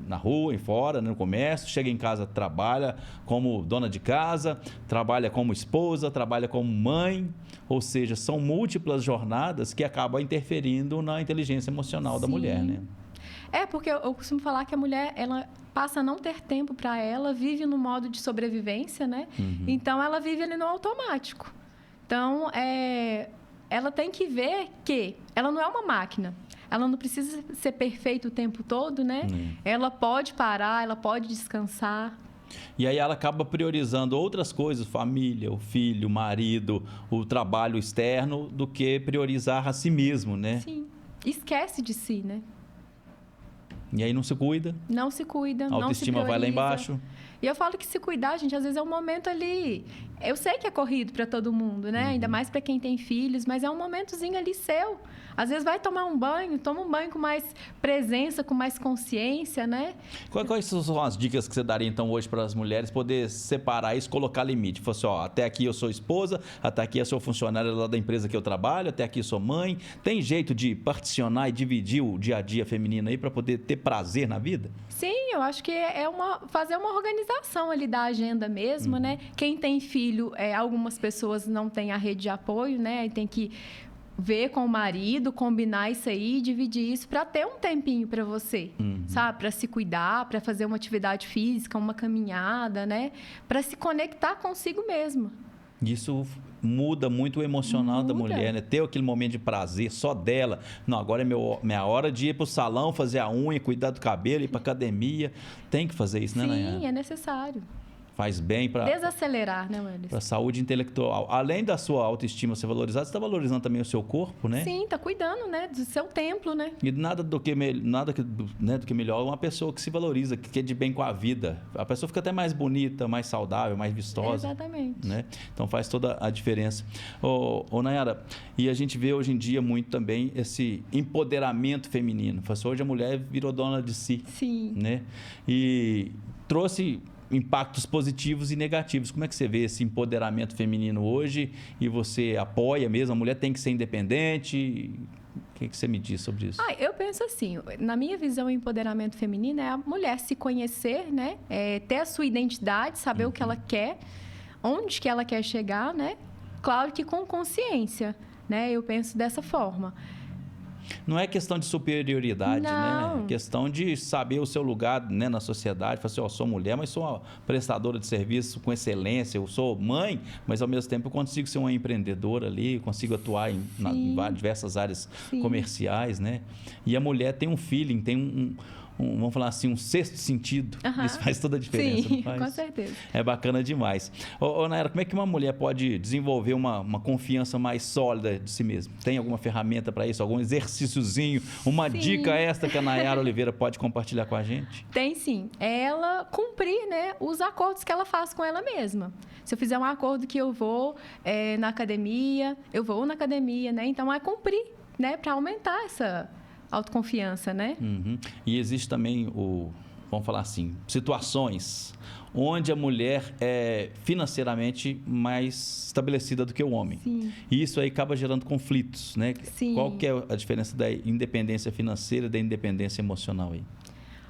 na rua, em fora, no comércio, chega em casa, trabalha como dona de casa, trabalha como esposa, trabalha como mãe, ou seja, são múltiplas jornadas que acabam interferindo na inteligência emocional da mulher, né? Porque eu costumo falar que a mulher, ela passa a não ter tempo para ela, vive no modo de sobrevivência, né? Então, ela vive ali no automático. Então, ela tem que ver que ela não é uma máquina. ela não precisa ser perfeita o tempo todo, né? Ela pode parar, ela pode descansar. E aí ela acaba priorizando outras coisas, família, o filho, o marido, o trabalho externo, do que priorizar a si mesmo, né? Sim. Esquece de si, né? E aí não se cuida. Não se cuida, A não se autoestima vai lá prioriza. embaixo. E eu falo que se cuidar, gente, às vezes é um momento ali... Eu sei que é corrido para todo mundo, né? Ainda mais para quem tem filhos, mas é um momentozinho ali seu. Às vezes vai tomar um banho, toma um banho com mais presença, com mais consciência, né? Quais são as dicas que você daria, então, hoje para as mulheres poder separar isso, colocar limite? Falar assim, ó, até aqui eu sou esposa, até aqui eu sou funcionária lá da empresa que eu trabalho, até aqui eu sou mãe. Tem jeito de particionar e dividir o dia a dia feminino aí para poder ter prazer na vida? Sim, eu acho que fazer uma organização ali da agenda mesmo, né? Quem tem filho, algumas pessoas não têm a rede de apoio, né? E tem que ver com o marido, combinar isso aí, dividir isso para ter um tempinho para você, sabe? Para se cuidar, para fazer uma atividade física, uma caminhada, né? Para se conectar consigo mesmo. Isso muda muito o emocional da mulher, né? Ter aquele momento de prazer só dela. Não, agora é minha hora de ir pro salão, fazer a unha, cuidar do cabelo, ir pra academia. Tem que fazer isso, né, Nayara? Sim, é necessário. Faz bem para desacelerar, né, Welles? Para a saúde intelectual. Além da sua autoestima ser valorizada, você está valorizando também o seu corpo, né? Sim, tá cuidando, né, do seu templo, né? E nada do que melhor uma pessoa que se valoriza, que é de bem com a vida. A pessoa fica até mais bonita, mais saudável, mais vistosa. Exatamente. Né? Então faz toda a diferença. Ô Nayara, e a gente vê hoje em dia muito também esse empoderamento feminino. Hoje a mulher virou dona de si. Sim. Né? E trouxe impactos positivos e negativos. Como é que você vê esse empoderamento feminino hoje? E você apoia mesmo? A mulher tem que ser independente? O que você me diz sobre isso? Eu penso assim, na minha visão, o empoderamento feminino é a mulher se conhecer, né? Ter a sua identidade, saber o que ela quer, onde que ela quer chegar, né? Claro que com consciência, né? Eu penso dessa forma. Não é questão de superioridade, Não. né? É questão de saber o seu lugar, né, na sociedade. Falar assim, ó, sou mulher, mas sou uma prestadora de serviço com excelência. Eu sou mãe, mas ao mesmo tempo eu consigo ser uma empreendedora ali, consigo atuar em diversas áreas comerciais, né? E a mulher tem um feeling, tem vamos falar assim, um sexto sentido. Isso faz toda a diferença. Sim, não faz? com certeza. É bacana demais. Ô Nayara, como é que uma mulher pode desenvolver uma confiança mais sólida de si mesma? Tem alguma ferramenta para isso? Algum exercíciozinho? Uma dica extra que a Nayara Oliveira pode compartilhar com a gente? Tem sim. Ela cumprir, né, os acordos que ela faz com ela mesma. Se eu fizer um acordo que eu vou na academia, eu vou na academia, né? Então, é cumprir, né, para aumentar essa autoconfiança, né? E existe também vamos falar assim, situações onde a mulher é financeiramente mais estabelecida do que o homem. Sim. E isso aí acaba gerando conflitos, né? Sim. Qual que é a diferença da independência financeira e da independência emocional aí?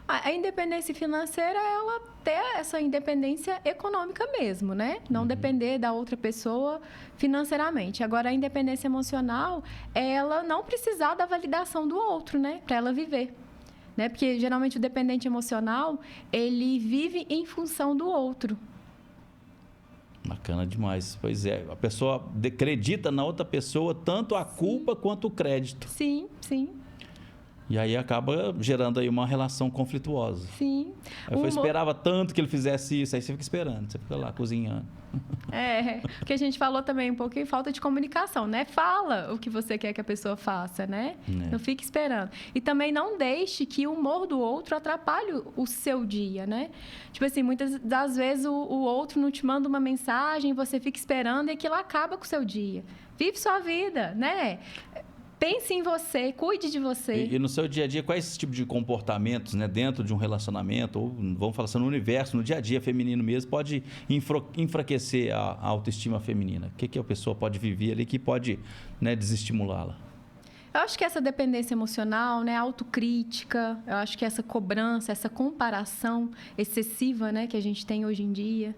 A independência financeira é ela ter essa independência econômica mesmo, né? Não depender da outra pessoa financeiramente. Agora, a independência emocional é ela não precisar da validação do outro, né? Para ela viver. Né? Porque, geralmente, o dependente emocional, ele vive em função do outro. Bacana demais. Pois é, a pessoa acredita na outra pessoa tanto a culpa quanto o crédito. Sim, sim. E aí acaba gerando aí uma relação conflituosa. Sim. Eu esperava tanto que ele fizesse isso, aí você fica esperando, você fica lá cozinhando. Porque a gente falou também um pouquinho falta de comunicação, né? Fala o que você quer que a pessoa faça, né? Não fique esperando. E também não deixe que o humor do outro atrapalhe o seu dia, né? Tipo assim, muitas das vezes o outro não te manda uma mensagem, você fica esperando e aquilo acaba com o seu dia. Vive sua vida, né? Pense em você, cuide de você. E no seu dia a dia, quais esse tipo de comportamentos, né, dentro de um relacionamento, ou vamos falar assim, no universo, no dia a dia feminino mesmo, pode enfraquecer a autoestima feminina? O que a pessoa pode viver ali que pode, né, desestimulá-la? Eu acho que essa dependência emocional, né, a autocrítica, eu acho que essa cobrança, essa comparação excessiva, né, que a gente tem hoje em dia,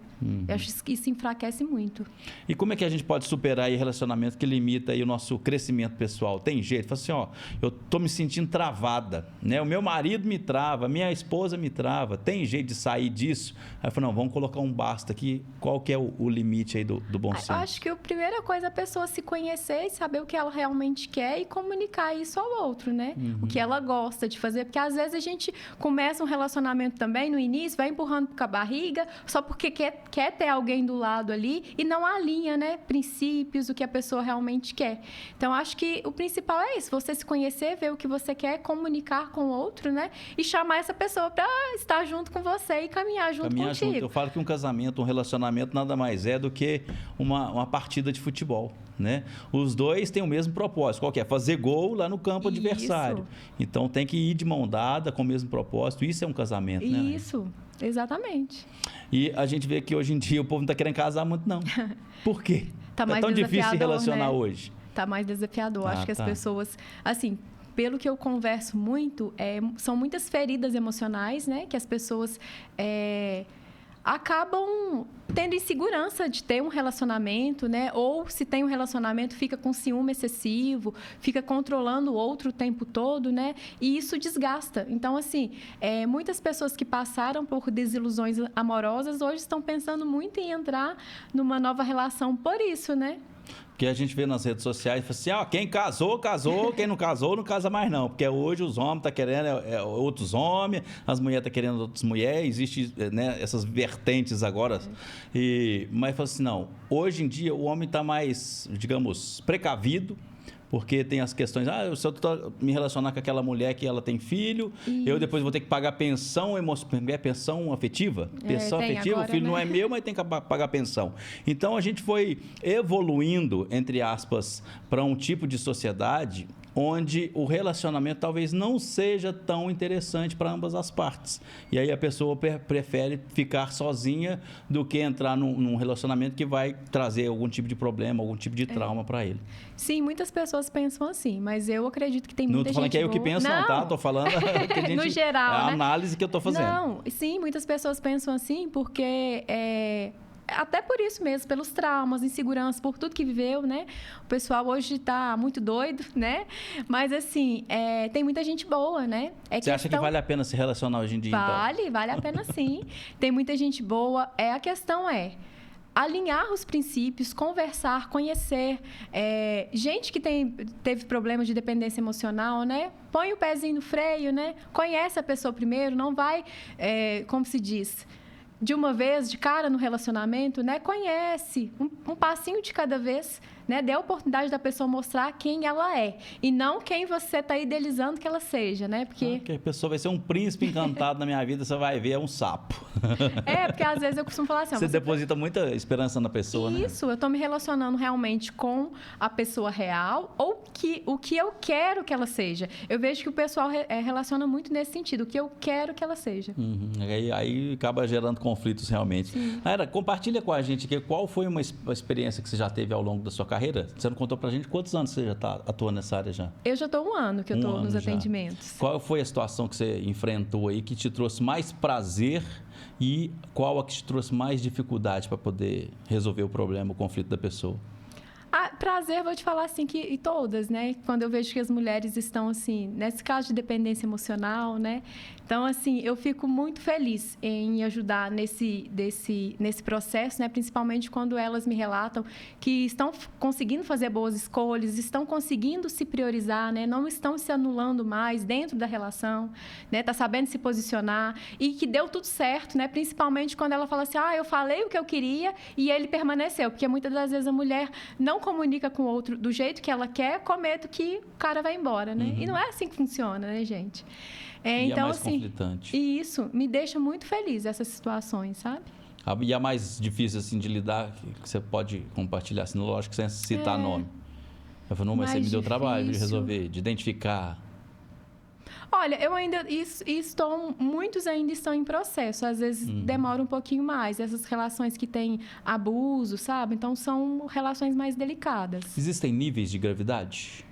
eu acho que isso enfraquece muito. E como é que a gente pode superar aí relacionamento que limita aí o nosso crescimento pessoal? Tem jeito? Fala assim, ó, eu tô me sentindo travada, né? O meu marido me trava, minha esposa me trava. Tem jeito de sair disso? Aí eu falo, não, vamos colocar um basta aqui. Qual que é o limite aí do bom senso? Eu acho que a primeira coisa é a pessoa se conhecer e saber o que ela realmente quer e comunicar comunicar isso ao outro, né? O que ela gosta de fazer, porque às vezes a gente começa um relacionamento também no início, vai empurrando com a barriga, só porque quer ter alguém do lado ali e não alinha, né? Princípios, o que a pessoa realmente quer. Então, acho que o principal é isso, você se conhecer, ver o que você quer, comunicar com o outro, né? E chamar essa pessoa para estar junto com você e caminhar junto contigo. Eu falo que um casamento, um relacionamento nada mais é do que uma partida de futebol, né? Os dois têm o mesmo propósito, qual que é? Fazer gol lá no campo adversário. Então tem que ir de mão dada com o mesmo propósito, isso é um casamento, né? Isso, exatamente. E a gente vê que hoje em dia o povo não está querendo casar muito, não. Por quê? Tá mais tão difícil se relacionar, né? Hoje. Tá mais desafiador. Acho que as pessoas, assim, pelo que eu converso muito, são muitas feridas emocionais, né? Que as pessoas acabam tendo insegurança de ter um relacionamento, né? Ou se tem um relacionamento, fica com ciúme excessivo, fica controlando o outro o tempo todo, né? E isso desgasta. Então, assim, muitas pessoas que passaram por desilusões amorosas hoje estão pensando muito em entrar numa nova relação por isso, né? Porque a gente vê nas redes sociais, assim, quem casou, casou, quem não casou, não casa mais não. Porque hoje os homens estão querendo outros homens, as mulheres estão querendo outras mulheres, existem, né, essas vertentes agora. Mas fala assim, não, hoje em dia o homem está mais, digamos, precavido, porque tem as questões, se eu estou me relacionar com aquela mulher que ela tem filho, eu depois vou ter que pagar pensão pensão afetiva? Pensão afetiva, agora, o filho né? não é meu, mas tem que pagar pensão. Então, a gente foi evoluindo, entre aspas, para um tipo de sociedade onde o relacionamento talvez não seja tão interessante para ambas as partes. E aí a pessoa prefere ficar sozinha do que entrar num relacionamento que vai trazer algum tipo de problema, algum tipo de trauma para ele. Sim, muitas pessoas pensam assim, mas eu acredito que tem muita gente. Não tô falando que é eu que penso, não, tá? Tô falando que a gente, no geral, é a né? análise que eu tô fazendo. Não, sim, muitas pessoas pensam assim porque até por isso mesmo, pelos traumas, inseguranças, por tudo que viveu, né? O pessoal hoje está muito doido, né? Mas, assim, tem muita gente boa, né? Você acha que vale a pena se relacionar hoje em dia, Vale a pena sim. Tem muita gente boa. A questão alinhar os princípios, conversar, conhecer. Gente que teve problemas de dependência emocional, né? Põe o pezinho no freio, né? Conhece a pessoa primeiro, não vai, como se diz, de uma vez, de cara no relacionamento, né? Conhece, um passinho de cada vez, né? Dê a oportunidade da pessoa mostrar quem ela é e não quem você está idealizando que ela seja, né? Porque a pessoa vai ser um príncipe encantado na minha vida, você vai ver, é um sapo. Porque às vezes eu costumo falar assim... Você deposita muita esperança na pessoa, né? Isso, eu estou me relacionando realmente com a pessoa real ou o que eu quero que ela seja. Eu vejo que o pessoal relaciona muito nesse sentido, o que eu quero que ela seja. Aí acaba gerando conflitos realmente. Naira, compartilha com a gente aqui, qual foi uma experiência que você já teve ao longo da sua carreira? Você não contou pra gente quantos anos você já está atuando nessa área já? Eu já estou 1 ano que eu estou nos atendimentos. Qual foi a situação que você enfrentou aí que te trouxe mais prazer e qual a que te trouxe mais dificuldade para poder resolver o problema, o conflito da pessoa? Prazer, vou te falar assim, que todas, né? Quando eu vejo que as mulheres estão, assim, nesse caso de dependência emocional, né? Então, assim, eu fico muito feliz em ajudar nesse processo, né? Principalmente quando elas me relatam que estão conseguindo fazer boas escolhas, estão conseguindo se priorizar, né? Não estão se anulando mais dentro da relação, né? Tá sabendo se posicionar e que deu tudo certo, né? Principalmente quando ela fala assim, eu falei o que eu queria e ele permaneceu. Porque muitas das vezes a mulher não comunica com o outro do jeito que ela quer, com medo que o cara vai embora, né? E não é assim que funciona, né, gente? Então, mais assim, conflitante. E isso me deixa muito feliz, essas situações, sabe? E a mais difícil, assim, de lidar, que você pode compartilhar, assim, lógico, sem citar nome. Eu falei, não, mas você me deu trabalho de resolver, de identificar. Olha, eu ainda muitos ainda estão em processo, às vezes demora um pouquinho mais. Essas relações que têm abuso, sabe? Então são relações mais delicadas. Existem níveis de gravidade?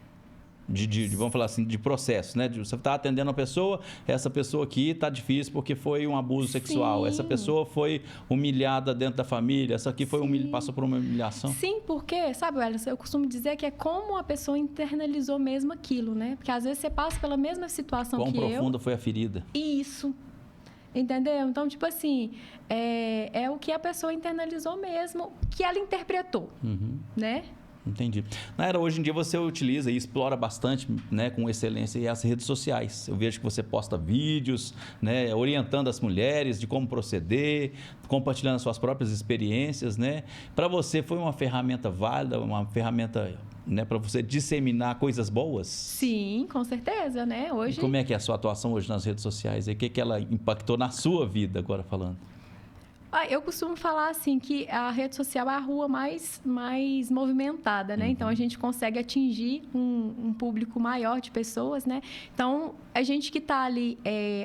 Vamos falar assim, de processo, né? Você está atendendo uma pessoa, essa pessoa aqui está difícil porque foi um abuso sexual. Essa pessoa foi humilhada dentro da família, essa aqui passou por uma humilhação. Sim, porque, sabe, Wellington, eu costumo dizer que é como a pessoa internalizou mesmo aquilo, né? Porque às vezes você passa pela mesma situação que eu. Quão profunda foi a ferida? Isso. Entendeu? Então, tipo assim, é o que a pessoa internalizou mesmo, que ela interpretou, né? Entendi. Naira, hoje em dia você utiliza e explora bastante, né, com excelência as redes sociais. Eu vejo que você posta vídeos, né, orientando as mulheres de como proceder, compartilhando as suas próprias experiências, né? Para você foi uma ferramenta válida, uma ferramenta, né, para você disseminar coisas boas? Sim, com certeza, né? Hoje... E como é que é a sua atuação hoje nas redes sociais? E o que ela impactou na sua vida, agora falando? Eu costumo falar assim que a rede social é a rua mais movimentada, né? Então, a gente consegue atingir um público maior de pessoas, né? Então, a gente que está ali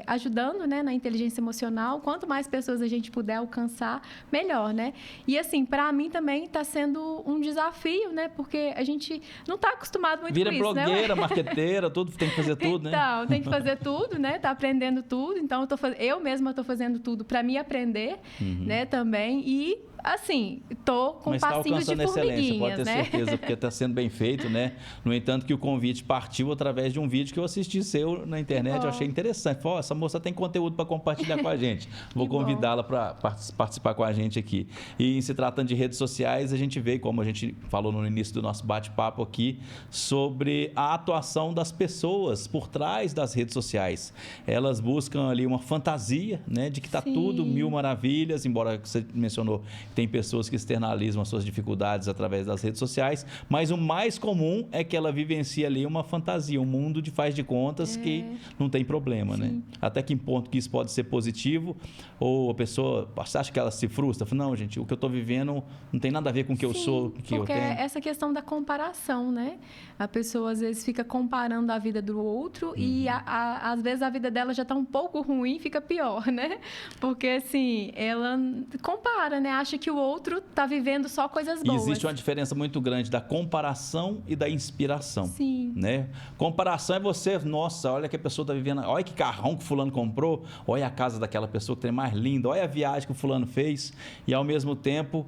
ajudando, né, na inteligência emocional, quanto mais pessoas a gente puder alcançar, melhor, né? E, assim, para mim também está sendo um desafio, né? Porque a gente não está acostumado muito com isso, né? Vira blogueira, marqueteira, tudo, tem que fazer tudo, né? Então, tem que fazer tudo, né? Tá aprendendo tudo. Então, eu mesma estou fazendo tudo para me aprender, né? Também. E, assim, tô com passinhos de formiguinhas, pode ter certeza, porque está sendo bem feito, né? No entanto, que o convite partiu através de um vídeo que eu assisti seu na internet, eu achei interessante. Falei, essa moça tem conteúdo para compartilhar com a gente. Vou convidá-la para participar com a gente aqui. E em se tratando de redes sociais, a gente vê, como a gente falou no início do nosso bate-papo aqui, sobre a atuação das pessoas por trás das redes sociais. Elas buscam ali uma fantasia, né, de que está tudo mil maravilhas, embora você mencionou, tem pessoas que externalizam as suas dificuldades através das redes sociais, mas o mais comum é que ela vivencia ali uma fantasia, um mundo de faz de contas que não tem problema, né? Até que ponto que isso pode ser positivo, ou a pessoa, você acha que ela se frustra? Fala, não, gente, o que eu estou vivendo não tem nada a ver com o que eu sou, o que eu tenho. Porque essa questão da comparação, né? A pessoa às vezes fica comparando a vida do outro e às vezes a vida dela já está um pouco ruim, fica pior, né? Porque assim, ela compara, né? Acha que o outro está vivendo só coisas boas. E existe uma diferença muito grande da comparação e da inspiração. Sim. Né? Comparação é você, nossa, olha que a pessoa está vivendo, olha que carrão que o fulano comprou, olha a casa daquela pessoa que tem mais linda, olha a viagem que o fulano fez, e ao mesmo tempo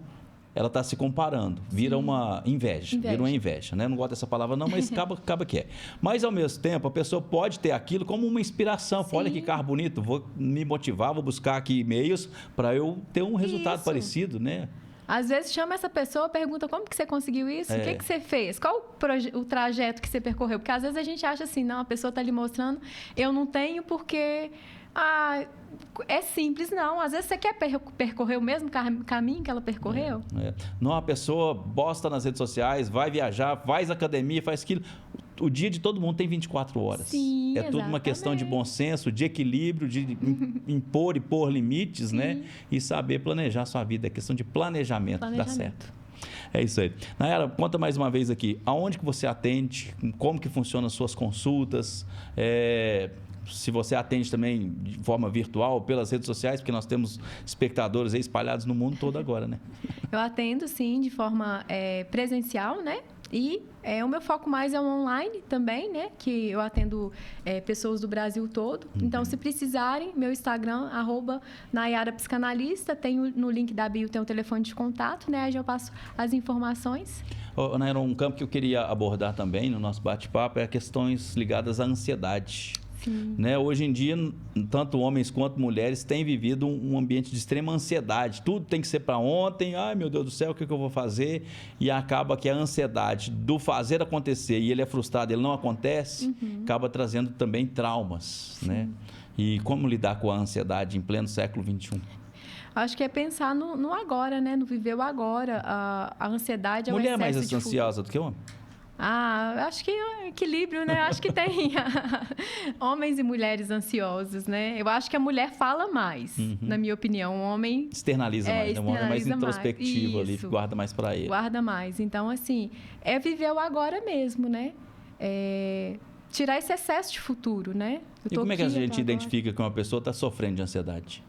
ela está se comparando, vira uma inveja, vira uma inveja, né? Não gosto dessa palavra não, mas acaba que é. Mas, ao mesmo tempo, a pessoa pode ter aquilo como uma inspiração. Olha que carro bonito, vou me motivar, vou buscar aqui meios para eu ter um resultado parecido, né? Às vezes chama essa pessoa, pergunta como que você conseguiu isso, o que você fez, qual o trajeto que você percorreu, porque às vezes a gente acha assim, não, a pessoa está lhe mostrando, eu não tenho porque... é simples, não. Às vezes você quer percorrer o mesmo caminho que ela percorreu. Não, a pessoa posta nas redes sociais, vai viajar, faz academia, faz aquilo. O dia de todo mundo tem 24 horas. Sim, tudo uma questão de bom senso, de equilíbrio, de impor e pôr limites, né? E saber planejar a sua vida. É questão de planejamento. Dá certo. É isso aí. Nayara, conta mais uma vez aqui. Aonde que você atende? Como que funcionam as suas consultas? Se você atende também de forma virtual, pelas redes sociais, porque nós temos espectadores aí espalhados no mundo todo agora, né? Eu atendo, sim, de forma presencial, né? E o meu foco mais é o online também, né? Que eu atendo pessoas do Brasil todo. Então, se precisarem, meu Instagram, @NayaraPsicanalista, tem no link da bio, tem o telefone de contato, né? Aí eu passo as informações. Nayara, um campo que eu queria abordar também no nosso bate-papo é questões ligadas à ansiedade. Né? Hoje em dia, tanto homens quanto mulheres têm vivido um ambiente de extrema ansiedade. Tudo tem que ser para ontem. Ai, meu Deus do céu, o que eu vou fazer? E acaba que a ansiedade do fazer acontecer e ele é frustrado, ele não acontece, acaba trazendo também traumas. Né? E como lidar com a ansiedade em pleno século XXI? Acho que é pensar no agora, né? No viver o agora. A ansiedade é um excesso de... Mulher é mais ansiosa do que homem? Acho que é equilíbrio, né? Acho que tem homens e mulheres ansiosos, né? Eu acho que a mulher fala mais, na minha opinião. O homem... Externaliza mais, né? O homem é mais introspectivo ali, guarda mais para ele. Guarda mais. Então, assim, é viver o agora mesmo, né? Tirar esse excesso de futuro, né? E como é que a gente identifica que uma pessoa está sofrendo de ansiedade?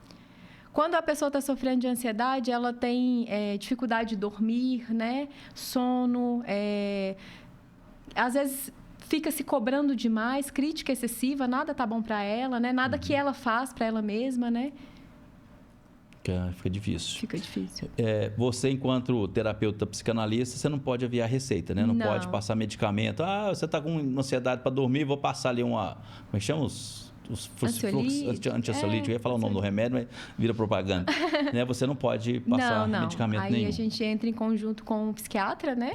Quando a pessoa está sofrendo de ansiedade, ela tem dificuldade de dormir, né? Sono, às vezes fica se cobrando demais, crítica excessiva, nada tá bom para ela, né? Nada que ela faz para ela mesma, né? Fica difícil. Fica difícil. Você, enquanto terapeuta psicanalista, você não pode aviar receita, né? Não pode passar medicamento. Você está com ansiedade para dormir, vou passar ali como é que chama? antiansiolítico, eu ia falar o nome do remédio, mas vira propaganda. Né? Você não pode passar medicamento Aí nenhum. Aí a gente entra em conjunto com o psiquiatra, né?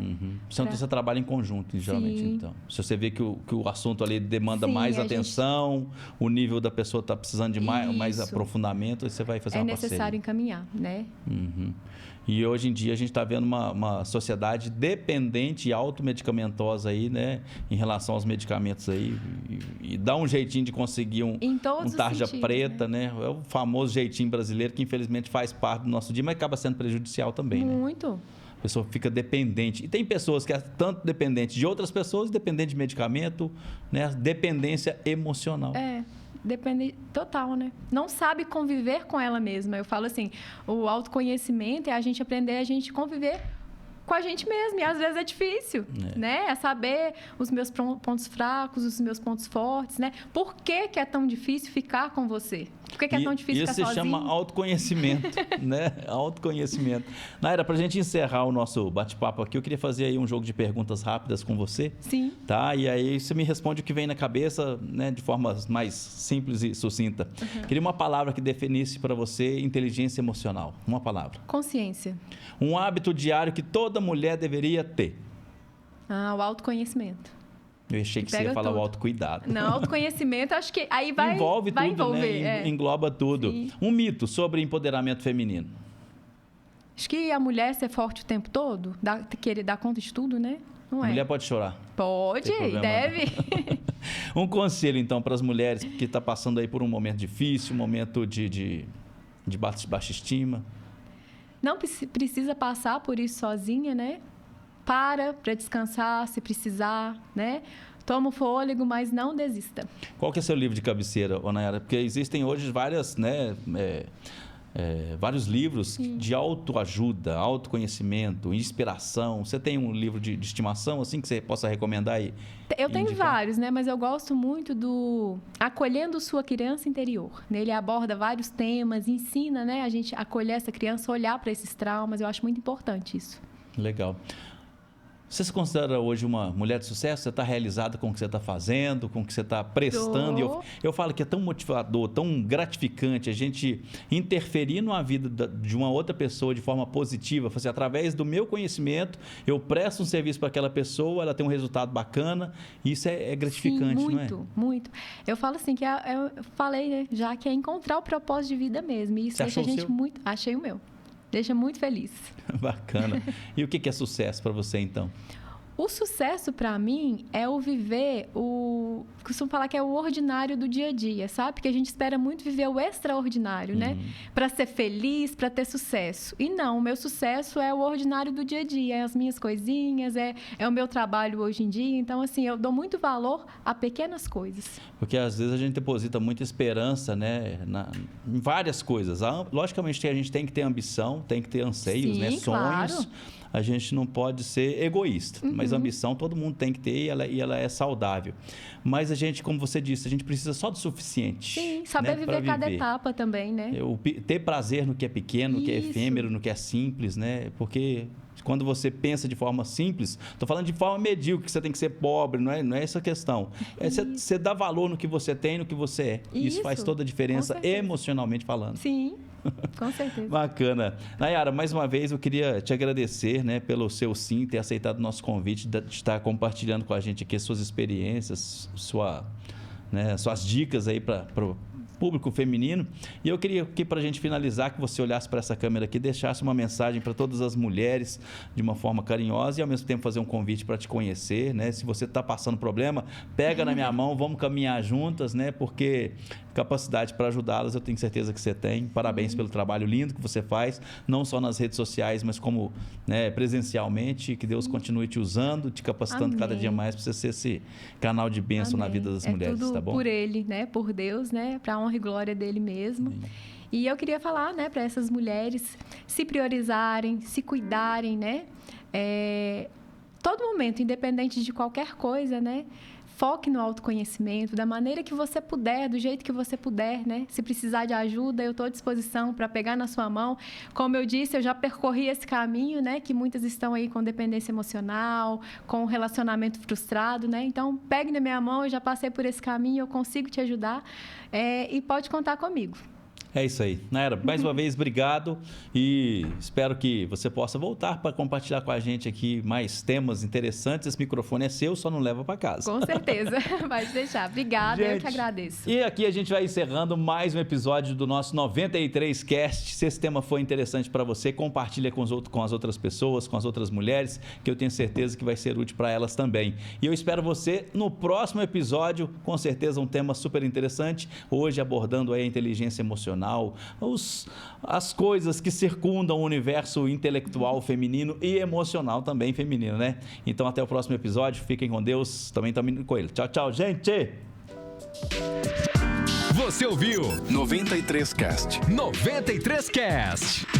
Você trabalha em conjunto, geralmente, Sim. então. Se você vê que o assunto ali demanda mais atenção, o nível da pessoa está precisando de mais aprofundamento, aí você vai fazer uma parceria. É necessário encaminhar, né? E hoje em dia a gente está vendo uma sociedade dependente e automedicamentosa aí, né? Em relação aos medicamentos aí. E dá um jeitinho de conseguir um tarja preta, né? É o famoso jeitinho brasileiro que infelizmente faz parte do nosso dia, mas acaba sendo prejudicial também, né? Muito. A pessoa fica dependente. E tem pessoas que é tanto dependente de outras pessoas, dependente de medicamento, né? Dependência emocional. Depende total, né? Não sabe conviver com ela mesma. Eu falo assim, o autoconhecimento é a gente aprender a gente conviver com a gente mesmo. E às vezes é difícil, né? É saber os meus pontos fracos, os meus pontos fortes, né? Por que é tão difícil ficar com você? Por que é tão difícil ficar sozinho? Isso se chama autoconhecimento, né? Autoconhecimento. Naira, para a gente encerrar o nosso bate-papo aqui, eu queria fazer aí um jogo de perguntas rápidas com você. Sim. Tá? E aí você me responde o que vem na cabeça, né? De forma mais simples e sucinta. Queria uma palavra que definisse para você inteligência emocional. Uma palavra. Consciência. Um hábito diário que toda mulher deveria ter. O autoconhecimento. Eu achei que você ia falar o autocuidado. Não, autoconhecimento, acho que aí vai envolver. Né? Engloba tudo. Sim. Um mito sobre empoderamento feminino. Acho que a mulher ser forte o tempo todo, querer dar conta de tudo, né? Não A mulher pode chorar. Pode, deve. Um conselho, então, para as mulheres que estão passando aí por um momento difícil, um momento de baixa estima. Não precisa passar por isso sozinha, né? Para descansar, se precisar, né? Toma o fôlego, mas não desista. Qual que é seu livro de cabeceira, Nayara? Porque existem hoje várias, né, vários livros de autoajuda, autoconhecimento, inspiração. Você tem um livro de estimação assim que você possa recomendar aí? Eu tenho vários, né? Mas eu gosto muito do Acolhendo Sua Criança Interior. Ele aborda vários temas, ensina, né, a gente a acolher essa criança, olhar para esses traumas. Eu acho muito importante isso. Legal. Você se considera hoje uma mulher de sucesso? Você está realizada com o que você está fazendo, com o que você está prestando? Eu falo que é tão motivador, tão gratificante a gente interferir na vida de uma outra pessoa de forma positiva. Assim, através do meu conhecimento, eu presto um serviço para aquela pessoa, ela tem um resultado bacana. Isso é gratificante, sim, não é? Muito, muito. Eu falo assim, eu falei, né, já que é encontrar o propósito de vida mesmo. E isso deixa a gente muito... Achei o meu. Deixa muito feliz. Bacana. E o que é sucesso para você, então? O sucesso, para mim, é o viver costumo falar que é o ordinário do dia a dia, sabe? Porque a gente espera muito viver o extraordinário, né? Para ser feliz, para ter sucesso. E não, o meu sucesso é o ordinário do dia a dia, é as minhas coisinhas, é o meu trabalho hoje em dia. Então, assim, eu dou muito valor a pequenas coisas. Porque, às vezes, a gente deposita muita esperança, né? Em várias coisas. Logicamente, a gente tem que ter ambição, tem que ter anseios, sim, né? Sonhos. Claro. A gente não pode ser egoísta, mas ambição todo mundo tem que ter e ela é saudável. Mas a gente, como você disse, a gente precisa só do suficiente. Sim, saber viver cada etapa também, né? Ter prazer no que é pequeno, no que é efêmero, no que é simples, né? Porque quando você pensa de forma simples, estou falando de forma medíocre, que você tem que ser pobre, não é essa a questão. É você dar valor no que você tem, no que você é. Isso faz toda a diferença emocionalmente falando. Sim. Com certeza. Bacana. Nayara, mais uma vez eu queria te agradecer, né, pelo seu sim, ter aceitado o nosso convite, de estar compartilhando com a gente aqui suas experiências, suas dicas aí para o público feminino. E eu queria aqui, para a gente finalizar, que você olhasse para essa câmera aqui, deixasse uma mensagem para todas as mulheres de uma forma carinhosa e, ao mesmo tempo, fazer um convite para te conhecer, né? Se você está passando problema, pega na minha mão, vamos caminhar juntas, né? Porque capacidade para ajudá-las eu tenho certeza que você tem. Parabéns pelo trabalho lindo que você faz, não só nas redes sociais, mas como, né, presencialmente. Que Deus continue te usando, te capacitando cada dia mais para você ser esse canal de bênção na vida das mulheres, tudo tá bom? Por Ele, né? Por Deus, né? Para a honra e glória dele mesmo. E eu queria falar, né, para essas mulheres se priorizarem, se cuidarem, né? Todo momento, independente de qualquer coisa, né? foque no autoconhecimento, da maneira que você puder, do jeito que você puder, né? Se precisar de ajuda, eu estou à disposição para pegar na sua mão. Como eu disse, eu já percorri esse caminho, né? Que muitas estão aí com dependência emocional, com relacionamento frustrado, né? Então, pegue na minha mão, eu já passei por esse caminho, eu consigo te ajudar e pode contar comigo. É isso aí. Nayara, mais uma vez, obrigado e espero que você possa voltar para compartilhar com a gente aqui mais temas interessantes. Esse microfone é seu, só não leva para casa. Com certeza, pode deixar. Obrigada, eu que agradeço. E aqui a gente vai encerrando mais um episódio do nosso 93Cast. Se esse tema foi interessante para você, compartilha com as outras pessoas, com as outras mulheres, que eu tenho certeza que vai ser útil para elas também. E eu espero você no próximo episódio, com certeza um tema super interessante, hoje abordando aí a inteligência emocional, as coisas que circundam o universo intelectual feminino e emocional também feminino, né? Então até o próximo episódio, fiquem com Deus, também estamos indo com ele. Tchau, tchau, gente! Você ouviu 93Cast. 93Cast.